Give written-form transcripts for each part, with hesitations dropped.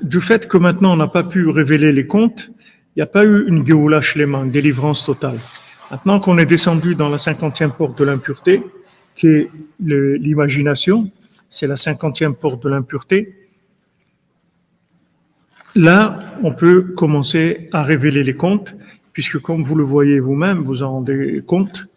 du fait que maintenant on n'a pas pu révéler les contes, il n'y a pas eu une Géoula Shlema, une délivrance totale. Maintenant qu'on est descendu dans la 50e porte de l'impureté, qui est l'imagination, c'est la 50e porte de l'impureté, là, on peut commencer à révéler les contes, puisque comme vous le voyez vous-même, vous en rendez compte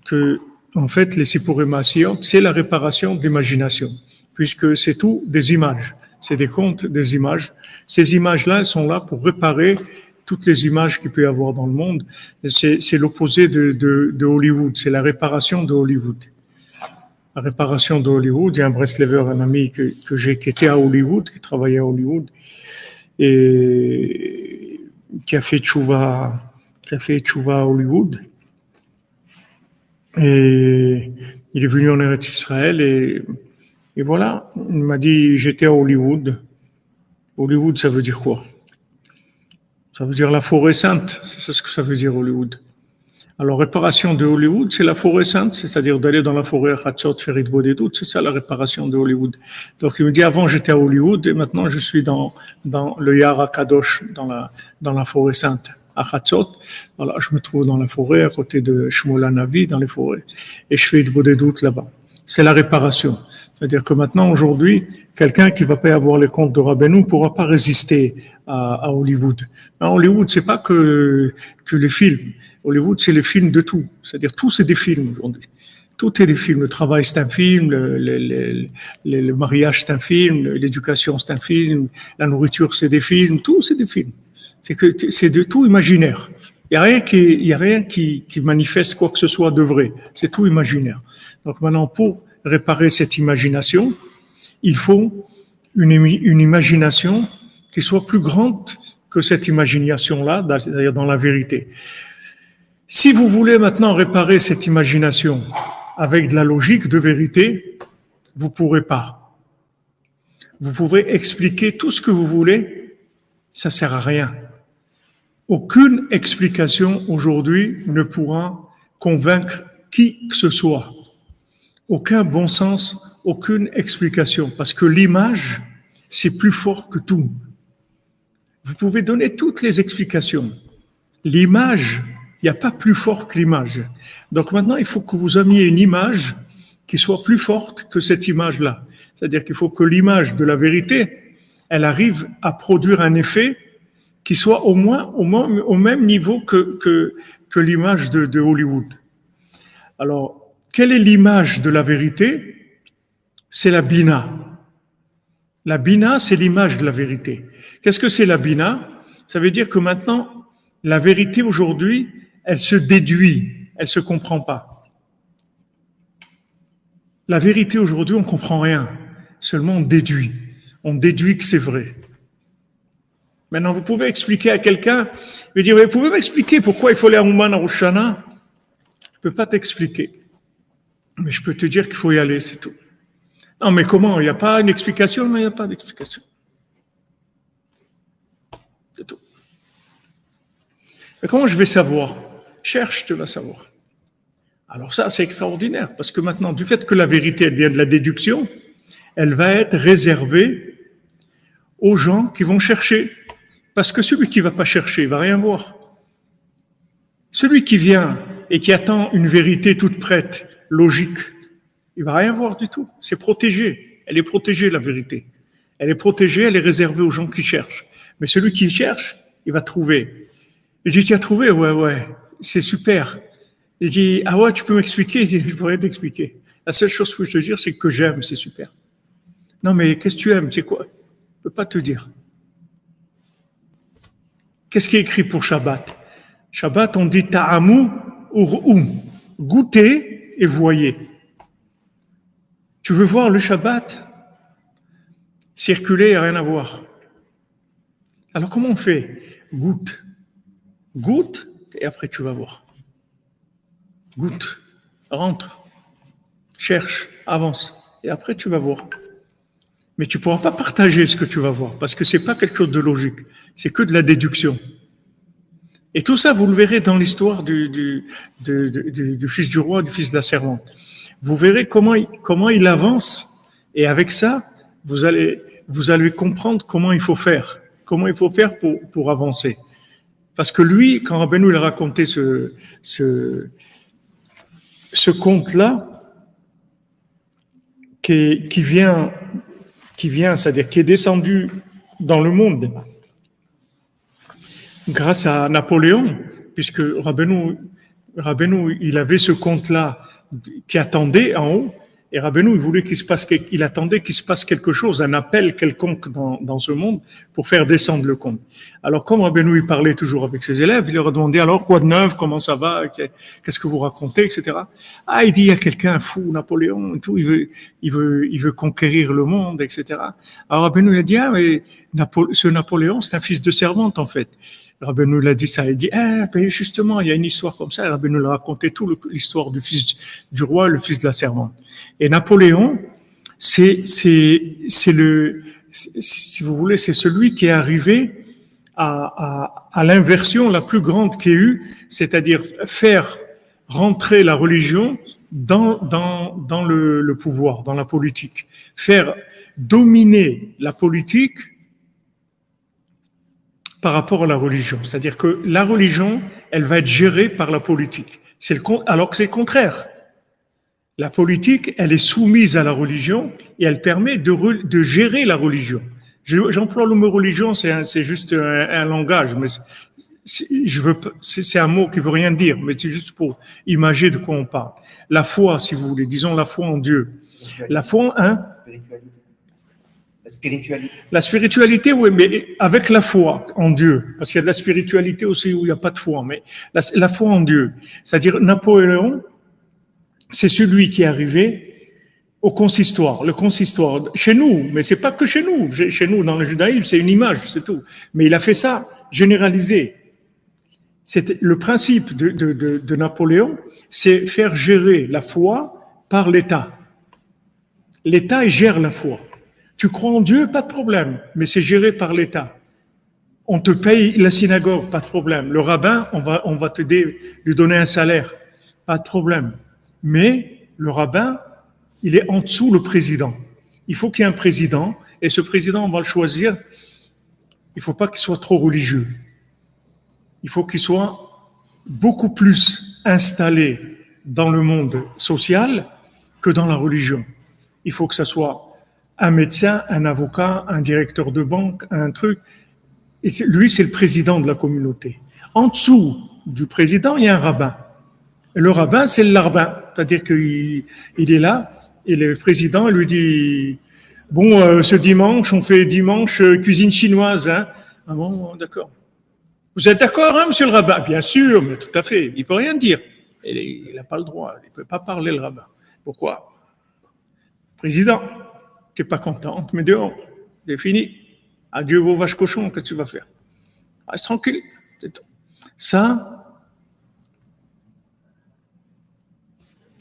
que, en fait, les Sipurim Asiyot, c'est la réparation d'imagination, puisque c'est tout des images. C'est des contes, des images. Ces images-là, elles sont là pour réparer toutes les images qu'il peut y avoir dans le monde. C'est l'opposé de Hollywood. C'est la réparation de Hollywood. La réparation de Hollywood. Il y a un Breslever, un ami que j'ai, qui était à Hollywood, qui travaillait à Hollywood, et qui a fait tchouva à Hollywood. Et il est venu en Eretz Israël et voilà, il m'a dit, j'étais à Hollywood. Hollywood, ça veut dire quoi? Ça veut dire la forêt sainte, c'est ce que ça veut dire Hollywood. Alors, réparation de Hollywood, c'est la forêt sainte, c'est-à-dire d'aller dans la forêt à Hatzot, faire Idbo des doutes, c'est ça la réparation de Hollywood. Donc, il me dit, avant j'étais à Hollywood et maintenant je suis dans le Yara Kadosh, dans la forêt sainte, à Hatzot. Voilà, je me trouve dans la forêt, à côté de Shmuel Navi, dans les forêts, et je fais Idbo des doutes là-bas. C'est la réparation. C'est-à-dire que maintenant, aujourd'hui, quelqu'un qui va pas avoir les comptes de Rabbeinu ne pourra pas résister à Hollywood. Mais Hollywood, c'est pas que les films. Hollywood, c'est les films de tout. C'est-à-dire, tout, c'est des films aujourd'hui. Tout est des films. Le travail, c'est un film. Le mariage, c'est un film. L'éducation, c'est un film. La nourriture, c'est des films. Tout, c'est des films. C'est de tout imaginaire. Il y a rien qui manifeste quoi que ce soit de vrai. C'est tout imaginaire. Donc maintenant, pour réparer cette imagination, il faut une imagination qui soit plus grande que cette imagination-là, d'ailleurs dans la vérité. Si vous voulez maintenant réparer cette imagination avec de la logique de vérité, vous pourrez pas. Vous pouvez expliquer tout ce que vous voulez, ça sert à rien. Aucune explication aujourd'hui ne pourra convaincre qui que ce soit. Aucun bon sens, aucune explication, parce que l'image, c'est plus fort que tout. Vous pouvez donner toutes les explications. L'image, il n'y a pas plus fort que l'image. Donc maintenant, il faut que vous amiez une image qui soit plus forte que cette image-là. C'est-à-dire qu'il faut que l'image de la vérité, elle arrive à produire un effet qui soit au moins au même niveau que l'image de Hollywood. Alors, quelle est l'image de la vérité? C'est la bina. La bina, c'est l'image de la vérité. Qu'est-ce que c'est la bina? Ça veut dire que maintenant, la vérité aujourd'hui, elle se déduit, elle se comprend pas. La vérité aujourd'hui, on comprend rien. Seulement on déduit. On déduit que c'est vrai. Maintenant, vous pouvez expliquer à quelqu'un, lui dire, vous pouvez m'expliquer pourquoi il faut aller à Ouman à Rosh Hashanah? Je peux pas t'expliquer. Mais je peux te dire qu'il faut y aller, c'est tout. Non, mais comment? Il n'y a pas une explication? Non, il n'y a pas d'explication. C'est tout. Mais comment je vais savoir? Cherche, tu vas savoir. Alors ça, c'est extraordinaire, parce que maintenant, du fait que la vérité, elle vient de la déduction, elle va être réservée aux gens qui vont chercher. Parce que celui qui ne va pas chercher, il ne va rien voir. Celui qui vient et qui attend une vérité toute prête, logique, il ne va rien voir du tout. C'est protégé. Elle est protégée, la vérité. Elle est protégée, elle est réservée aux gens qui cherchent. Mais celui qui cherche, il va trouver. Et je dis, tu as trouvé? Ouais, c'est super. Il dit, ah ouais, tu peux m'expliquer? Il dit, je pourrais t'expliquer. La seule chose que je te dire, c'est que j'aime, c'est super. Non, mais qu'est-ce que tu aimes? C'est quoi? Je ne peux pas te dire. Qu'est-ce qui est écrit pour Shabbat? Shabbat, on dit ta'amu ur'um. Goûtez et voyez. Tu veux voir le Shabbat? Circuler, il n'y a rien à voir. Alors comment on fait? Goûte, et après tu vas voir. Goûte, rentre, cherche, avance, et après tu vas voir. Mais tu ne pourras pas partager ce que tu vas voir, parce que ce n'est pas quelque chose de logique, c'est que de la déduction. Et tout ça, vous le verrez dans l'histoire du fils du roi, du fils de la servante. Vous verrez comment il avance, et avec ça, vous allez vous allez comprendre comment il faut faire pour avancer. Parce que lui, quand Rabbeinu il a raconté ce conte-là, qui vient, c'est-à-dire qui est descendu dans le monde grâce à Napoléon, puisque Rabbeinu, il avait ce conte-là qui attendait en haut, et Rabbeinu, il attendait qu'il se passe quelque chose, un appel quelconque dans ce monde pour faire descendre le conte. Alors, comme Rabbeinu, il parlait toujours avec ses élèves, il leur a demandé, alors, quoi de neuf, comment ça va, qu'est-ce que vous racontez, etc. Ah, il dit, il y a quelqu'un fou, Napoléon, et tout, il veut conquérir le monde, etc. Alors, Rabbeinu, il a dit, ah, mais ce Napoléon, c'est un fils de servante, en fait. Rabbeinu l'a dit ça, il dit, ben justement, il y a une histoire comme ça, Rabbeinu l'a raconté l'histoire du fils du roi, le fils de la servante. Et Napoléon, si vous voulez, c'est celui qui est arrivé à l'inversion la plus grande qu'il y ait eu, c'est-à-dire faire rentrer la religion dans le pouvoir, dans la politique, faire dominer la politique par rapport à la religion. C'est-à-dire que la religion, elle va être gérée par la politique. Alors que c'est le contraire. La politique, elle est soumise à la religion et elle permet de gérer la religion. J'emploie le mot religion, c'est juste un langage, mais c'est un mot qui veut rien dire, mais c'est juste pour imaginer de quoi on parle. La foi, si vous voulez, disons la foi en Dieu. La foi, hein? La spiritualité, oui, mais avec la foi en Dieu, parce qu'il y a de la spiritualité aussi où il n'y a pas de foi, mais la foi en Dieu, c'est-à-dire Napoléon, c'est celui qui est arrivé au consistoire. Le consistoire, chez nous, mais c'est pas que chez nous. Chez nous, dans le judaïsme, c'est une image, c'est tout. Mais il a fait ça généralisé. C'était le principe de Napoléon, c'est faire gérer la foi par l'État. L'État, il gère la foi. Tu crois en Dieu, pas de problème, mais c'est géré par l'État. On te paye la synagogue, pas de problème. Le rabbin, on va lui donner un salaire, pas de problème. Mais le rabbin, il est en dessous le président. Il faut qu'il y ait un président, et ce président, on va le choisir. Il ne faut pas qu'il soit trop religieux. Il faut qu'il soit beaucoup plus installé dans le monde social que dans la religion. Il faut que ça soit un médecin, un avocat, un directeur de banque, un truc. Et lui, c'est le président de la communauté. En dessous du président, il y a un rabbin. Et le rabbin, c'est le larbin. C'est-à-dire qu'il est là, et le président lui dit, bon, ce dimanche, on fait dimanche cuisine chinoise. Hein? Ah bon, d'accord. Vous êtes d'accord, hein, monsieur le rabbin? Bien sûr, mais tout à fait. Il peut rien dire. Il n'a pas le droit. Il peut pas parler, le rabbin. Pourquoi? Président, tu n'es pas content, mais dehors, c'est fini. Adieu vos vaches cochons, qu'est-ce que tu vas faire? Reste tranquille, c'est tout. Ça,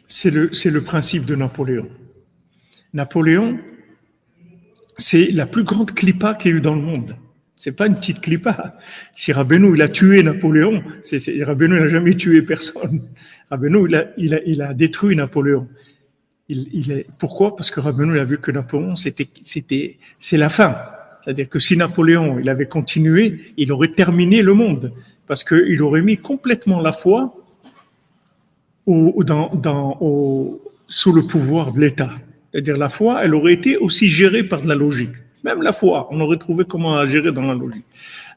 c'est le principe de Napoléon. Napoléon, c'est la plus grande clipa qu'il y a eu dans le monde. C'est pas une petite clipa. Si Rabbeinu, il a tué Napoléon, Rabbeinu n'a jamais tué personne. Rabbeinu, il a détruit Napoléon. Pourquoi? Parce que Rabbeinu a vu que Napoléon, c'est la fin. C'est-à-dire que si Napoléon, il avait continué, il aurait terminé le monde. Parce qu'il aurait mis complètement la foi sous le pouvoir de l'État. C'est-à-dire la foi, elle aurait été aussi gérée par de la logique. Même la foi, on aurait trouvé comment la gérer dans la logique.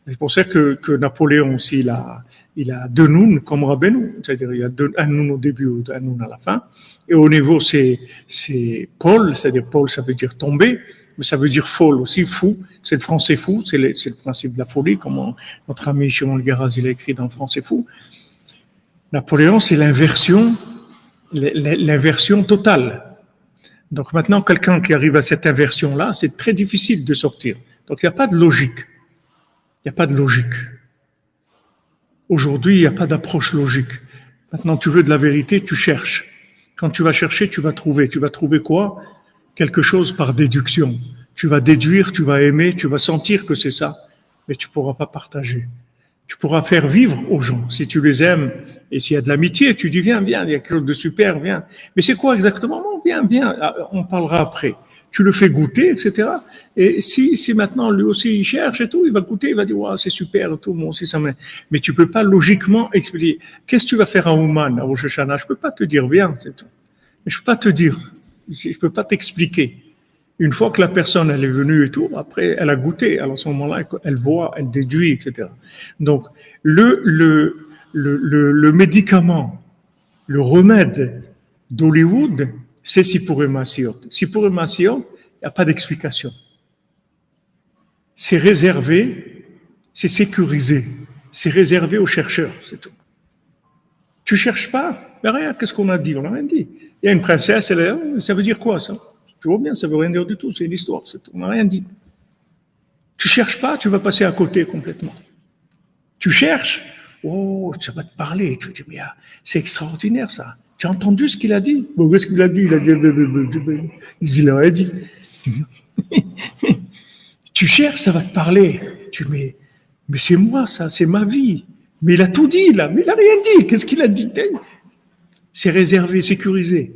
C'est pour ça que Napoléon aussi, il a deux nouns comme Rabbeinu. C'est-à-dire il y a un noun au début, un noun à la fin. Et au niveau, c'est Paul, c'est-à-dire Paul, ça veut dire tomber, mais ça veut dire folle aussi, fou. C'est le français fou, c'est le principe de la folie, comme notre ami Shimon Garaz, il a écrit dans le français fou. Napoléon, c'est l'inversion totale. Donc maintenant, quelqu'un qui arrive à cette inversion-là, c'est très difficile de sortir. Donc il n'y a pas de logique. Il n'y a pas de logique. Aujourd'hui, il n'y a pas d'approche logique. Maintenant, tu veux de la vérité, tu cherches. Quand tu vas chercher, tu vas trouver. Tu vas trouver quoi? Quelque chose par déduction. Tu vas déduire, tu vas aimer, tu vas sentir que c'est ça, mais tu ne pourras pas partager. Tu pourras faire vivre aux gens. Si tu les aimes et s'il y a de l'amitié, tu dis viens, il y a quelque chose de super, viens. Mais c'est quoi exactement? Non, viens, on parlera après. tu le fais goûter, etc. Et si maintenant lui aussi il cherche et tout, il va goûter, il va dire, ouais, c'est super et tout, moi aussi ça m'aide. Mais tu peux pas logiquement expliquer. Qu'est-ce que tu vas faire à Ouman, à Rosh Hashanah? Je peux pas te dire, viens, c'est tout. Mais je peux pas te dire. Je peux pas t'expliquer. Une fois que la personne elle est venue et tout, après elle a goûté. Alors à ce moment-là, elle voit, elle déduit, etc. Donc le médicament, le remède d'Hollywood, c'est Sipurei Maasiot. Sipurei Maasiot, il n'y a pas d'explication. C'est réservé, c'est sécurisé, c'est réservé aux chercheurs, c'est tout. Tu cherches pas, mais rien, qu'est-ce qu'on a dit? On n'a rien dit. Il y a une princesse, ça veut dire quoi ça? Tu vois bien, ça veut rien dire du tout, c'est une histoire, c'est tout. On n'a rien dit. Tu cherches pas, tu vas passer à côté complètement. Tu cherches, oh, ça va te parler, tu te dis, mais c'est extraordinaire ça. Tu as entendu ce qu'il a dit? Bon, qu'est-ce qu'il a dit? Il a rien dit. Tu cherches, ça va te parler. Tu dis, mais c'est moi ça, c'est ma vie. Mais il a tout dit là, mais il n'a rien dit. Qu'est-ce qu'il a dit? C'est réservé, sécurisé.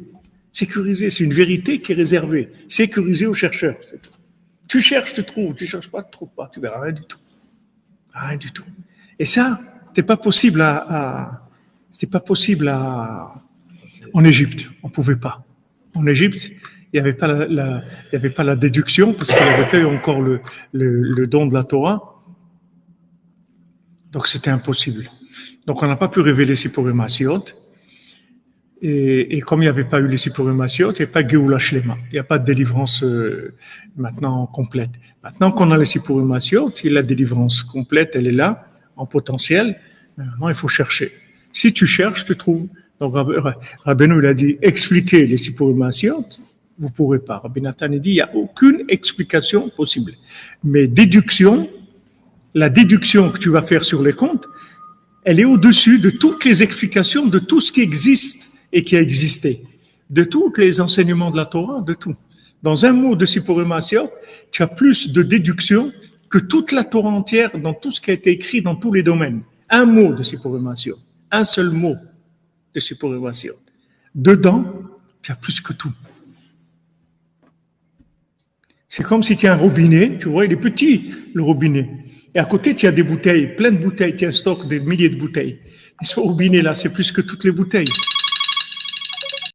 Sécurisé, c'est une vérité qui est réservée. Sécurisée aux chercheurs, c'est tout. Tu cherches, tu trouves. Tu cherches pas, tu trouves pas. Tu verras rien du tout. Rien du tout. Et ça, c'était pas possible en Égypte. On pouvait pas. En Égypte, il n'y avait pas il y avait pas la déduction parce qu'il n'y avait pas eu encore le don de la Torah. Donc c'était impossible. Donc on n'a pas pu révéler Sipurei Maasiot. Et comme il n'y avait pas eu les Sipurei Maasiot, il n'y a pas Geoula Shlema. Il n'y a pas de délivrance maintenant complète. Maintenant qu'on a les Sipurei Maasiot, la délivrance complète, elle est là, en potentiel. Maintenant, il faut chercher. Si tu cherches, tu trouves. Donc Rabbeinu, il a dit, expliquer les Sipurei Maasiot, vous ne pourrez pas. Rabbi Nathan, il dit, il n'y a aucune explication possible. Mais la déduction que tu vas faire sur les comptes, elle est au-dessus de toutes les explications de tout ce qui existe et qui a existé, de tous les enseignements de la Torah, de tout. Dans un mot de Sipurei Maasiot, tu as plus de déduction que toute la Torah entière dans tout ce qui a été écrit dans tous les domaines. Un mot de Sipurei Maasiot, un seul mot de Sipurei Maasiot. Dedans, tu as plus que tout. C'est comme si tu as un robinet, tu vois, il est petit, le robinet. Et à côté, tu as des bouteilles, plein de bouteilles, tu as un stock de milliers de bouteilles. Et ce robinet-là, c'est plus que toutes les bouteilles.